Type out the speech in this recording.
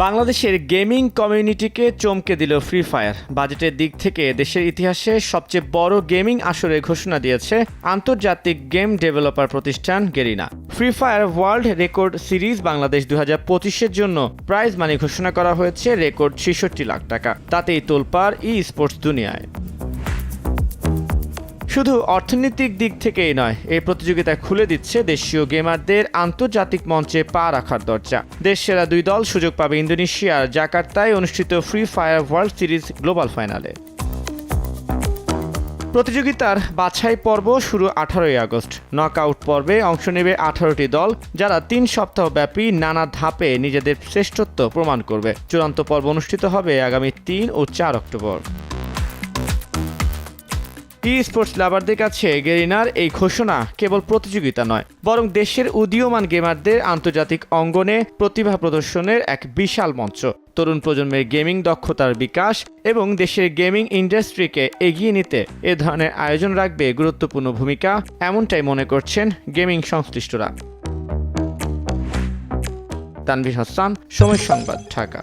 বাংলাদেশের গেমিং কমিউনিটিকে চমকে দিল ফ্রি ফায়ার। বাজেটের দিক থেকে দেশের ইতিহাসে সবচেয়ে বড় গেমিং আসরের ঘোষণা দিয়েছে আন্তর্জাতিক গেম ডেভেলপার প্রতিষ্ঠান Garena. Free fire world record series Bangladesh 2025-এর জন্য প্রাইজ মানি ঘোষণা করা হয়েছে রেকর্ড 66 লাখ টাকা। তাতেই তোলপাড় ই স্পোর্টস দুনিয়ায়। শুধু অর্থনৈতিক দিক থেকেই নয়, এই প্রতিযোগিতা খুলে দিচ্ছে দেশীয় গেমারদের আন্তর্জাতিক মঞ্চে পা রাখার দরজা। দেশ সেরা দুই দল সুযোগ পাবে ইন্দোনেশিয়ার জাকার্তায় অনুষ্ঠিত free fire world series global ফাইনালে। প্রতিযোগিতার বাছাই পর্ব শুরু 18 আগস্ট। নকআউট পর্বে অংশ নেবে 18টি দল, যারা 3 সপ্তাহব্যাপী নানা ধাপে নিজেদের শ্রেষ্ঠত্ব প্রমাণ করবে। চূড়ান্ত পর্ব অনুষ্ঠিত হবে আগামী 3 ও 4 অক্টোবর। ই স্পোর্টস লাভারদের কাছে গেরিনার এই ঘোষণা কেবল প্রতিযোগিতা নয়, বরং দেশের উদীয়মান গেমারদের আন্তর্জাতিক অঙ্গনে প্রতিভা প্রদর্শনের এক বিশাল মঞ্চ। তরুণ প্রজন্মের গেমিং দক্ষতার বিকাশ এবং দেশের গেমিং ইন্ডাস্ট্রিকে এগিয়ে নিতে এ ধরনের আয়োজন রাখবে গুরুত্বপূর্ণ ভূমিকা, এমনটাই মনে করছেন গেমিং সংশ্লিষ্টরা। তানভীর হাসান, সময় সংবাদ, ঢাকা।